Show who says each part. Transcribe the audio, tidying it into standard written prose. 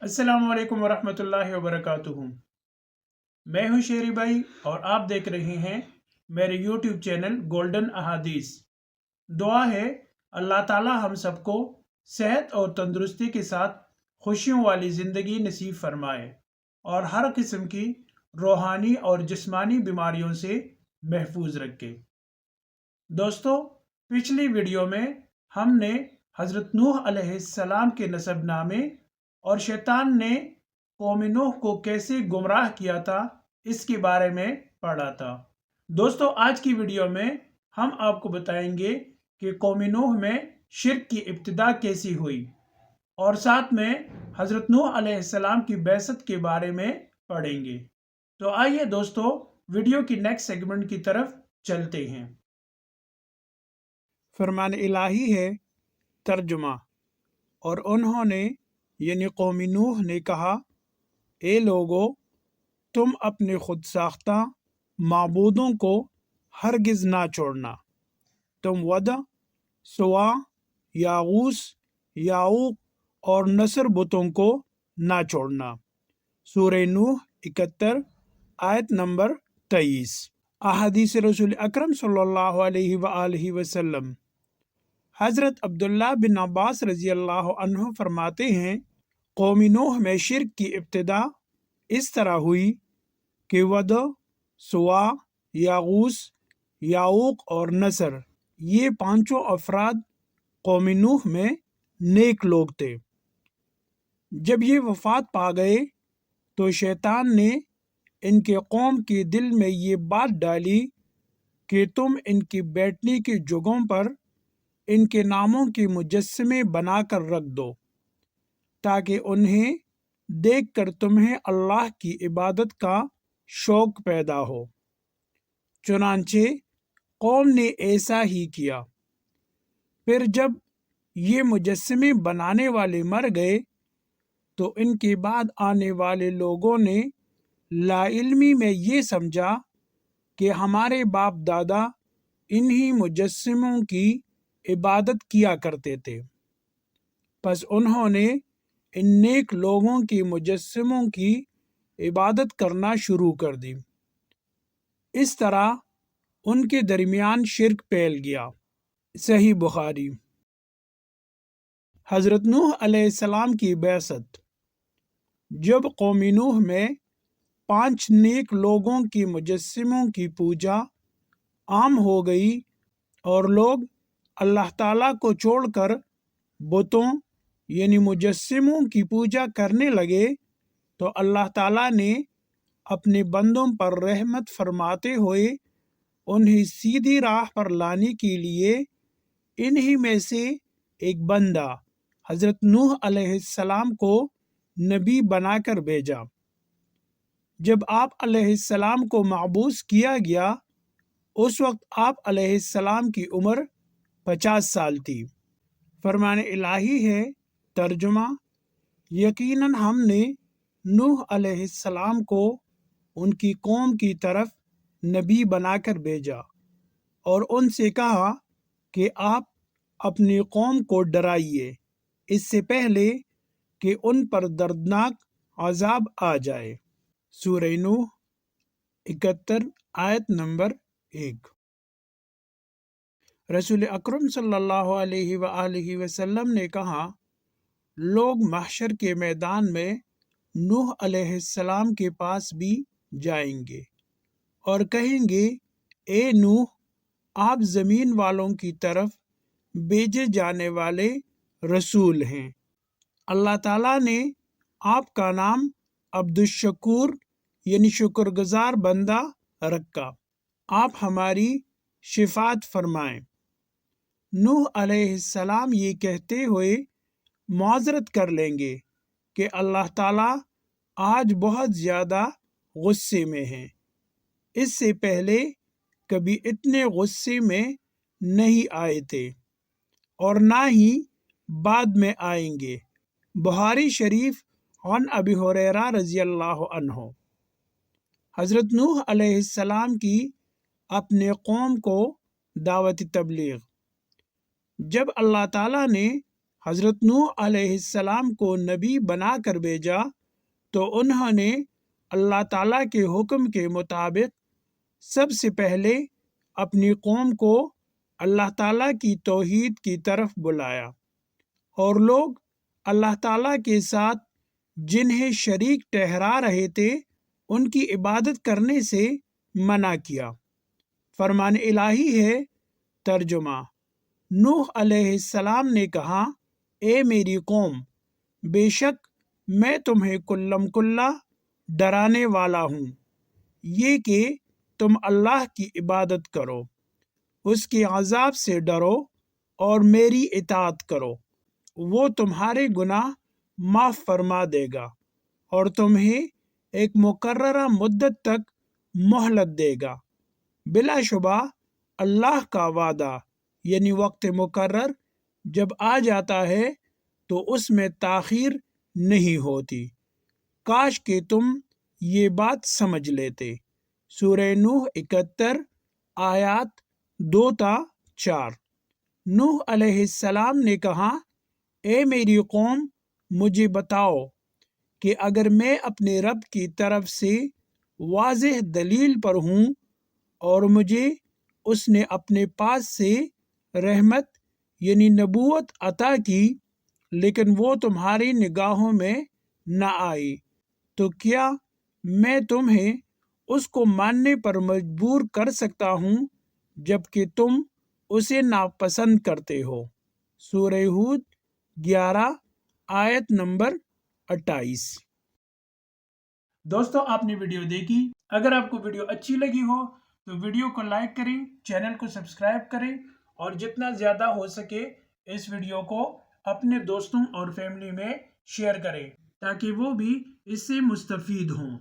Speaker 1: السلام علیکم ورحمۃ اللہ وبرکاتہ۔ میں ہوں شیری بھائی اور آپ دیکھ رہے ہیں میرے یوٹیوب چینل گولڈن احادیث۔ دعا ہے اللہ تعالی ہم سب کو صحت اور تندرستی کے ساتھ خوشیوں والی زندگی نصیب فرمائے اور ہر قسم کی روحانی اور جسمانی بیماریوں سے محفوظ رکھے۔ دوستو، پچھلی ویڈیو میں ہم نے حضرت نوح علیہ السلام کے نسب نامے اور شیطان نے قوم نوح کو کیسے گمراہ کیا تھا اس کے بارے میں پڑھا تھا۔ دوستو، آج کی ویڈیو میں ہم آپ کو بتائیں گے کہ قوم نوح میں شرک کی ابتدا کیسی ہوئی اور ساتھ میں حضرت نوح علیہ السلام کی بعثت کے بارے میں پڑھیں گے۔ تو آئیے دوستو، ویڈیو کی نیکسٹ سیگمنٹ کی طرف چلتے ہیں۔ فرمان الہی ہے ترجمہ۔ اور انہوں نے یعنی قوم نوح نے کہا، اے لوگو، تم اپنے خود ساختہ معبودوں کو ہرگز نہ چھوڑنا۔ تم ود، سوا، یاغوث، یعوق اور نصر بتوں کو نہ چھوڑنا۔ سورہ نوح 71 آیت نمبر 23۔ احادیث رسول اکرم صلی اللہ علیہ وآلہ وسلم۔ حضرت عبداللہ بن عباس رضی اللہ عنہ فرماتے ہیں، قوم نوح میں شرک کی ابتدا اس طرح ہوئی کہ ود، سوا، یاغوث، یعوق اور نصر یہ پانچوں افراد قوم نوح میں نیک لوگ تھے۔ جب یہ وفات پا گئے تو شیطان نے ان کے قوم کے دل میں یہ بات ڈالی کہ تم ان کی بیٹھنے کی جگہوں پر ان کے ناموں کے مجسمے بنا کر رکھ دو تاکہ انہیں دیکھ کر تمہیں اللہ کی عبادت کا شوق پیدا ہو۔ چنانچہ قوم نے ایسا ہی کیا۔ پھر جب یہ مجسمے بنانے والے مر گئے تو ان کے بعد آنے والے لوگوں نے لا علمی میں یہ سمجھا کہ ہمارے باپ دادا انہی مجسموں کی عبادت کیا کرتے تھے، پس انہوں نے ان نیک لوگوں کی مجسموں کی عبادت کرنا شروع کر دی۔ اس طرح ان کے درمیان شرک پھیل گیا۔ صحیح بخاری۔ حضرت نوح علیہ السلام کی بعثت۔ جب قوم نوح میں 5 نیک لوگوں کی مجسموں کی پوجا عام ہو گئی اور لوگ اللہ تعالیٰ کو چھوڑ کر بتوں یعنی مجسموں کی پوجا کرنے لگے تو اللہ تعالیٰ نے اپنے بندوں پر رحمت فرماتے ہوئے انہیں سیدھی راہ پر لانے کے لیے انہی میں سے ایک بندہ حضرت نوح علیہ السلام کو نبی بنا کر بھیجا۔ جب آپ علیہ السلام کو مبعوث کیا گیا اس وقت آپ علیہ السلام کی عمر 50 سال تھی۔ فرمان الہی ہے ترجمہ۔ یقیناً ہم نے نوح علیہ السلام کو ان کی قوم کی طرف نبی بنا کر بھیجا اور ان سے کہا کہ آپ اپنی قوم کو ڈرائیے اس سے پہلے کہ ان پر دردناک عذاب آ جائے۔ سورہ نوح 71 آیت نمبر 1۔ رسول اکرم صلی اللہ علیہ وآلہ وسلم نے کہا، لوگ محشر کے میدان میں نوح علیہ السلام کے پاس بھی جائیں گے اور کہیں گے، اے نوح، آپ زمین والوں کی طرف بھیجے جانے والے رسول ہیں۔ اللہ تعالیٰ نے آپ کا نام عبد الشکور یعنی شکر گزار بندہ رکھا، آپ ہماری شفاعت فرمائیں۔ نوح علیہ السلام یہ کہتے ہوئے معذرت کر لیں گے کہ اللہ تعالیٰ آج بہت زیادہ غصے میں ہیں، اس سے پہلے کبھی اتنے غصے میں نہیں آئے تھے اور نہ ہی بعد میں آئیں گے۔ بخاری شریف عن ابی ہریرہ رضی اللہ عنہ۔ حضرت نوح علیہ السلام کی اپنے قوم کو دعوت تبلیغ۔ جب اللہ تعالیٰ نے حضرت نوح علیہ السلام کو نبی بنا کر بھیجا تو انہوں نے اللہ تعالیٰ کے حکم کے مطابق سب سے پہلے اپنی قوم کو اللہ تعالیٰ کی توحید کی طرف بلایا، اور لوگ اللہ تعالیٰ کے ساتھ جنہیں شریک ٹھہرا رہے تھے ان کی عبادت کرنے سے منع کیا۔ فرمان الہی ہے۔ ترجمہ: نوح علیہ السلام نے کہا، اے میری قوم، بے شک میں تمہیں کلم کلا ڈرانے والا ہوں، یہ کہ تم اللہ کی عبادت کرو، اس کے عذاب سے ڈرو اور میری اطاعت کرو، وہ تمہارے گناہ معاف فرما دے گا اور تمہیں ایک مقررہ مدت تک مہلت دے گا۔ بلا شبہ اللہ کا وعدہ یعنی وقت مقرر جب آ جاتا ہے تو اس میں تاخیر نہیں ہوتی۔ کاش کہ تم یہ بات سمجھ لیتے۔ سورہ نوح 71 آیات 2 تا 4۔ نوح علیہ السلام نے کہا، اے میری قوم، مجھے بتاؤ کہ اگر میں اپنے رب کی طرف سے واضح دلیل پر ہوں اور مجھے اس نے اپنے پاس سے رحمت یعنی نبوت عطا کی، لیکن وہ تمہاری نگاہوں میں نہ آئی، تو کیا میں تمہیں اس کو ماننے پر مجبور کر سکتا ہوں جبکہ تم اسے ناپسند کرتے ہو؟ سورہ ہود 11 آیت نمبر 28۔ دوستو، آپ نے ویڈیو دیکھی۔ اگر آپ کو ویڈیو اچھی لگی ہو تو ویڈیو کو لائک کریں، چینل کو سبسکرائب کریں اور جتنا زیادہ ہو سکے اس ویڈیو کو اپنے دوستوں اور فیملی میں شیئر کریں تاکہ وہ بھی اس سے مستفید ہوں۔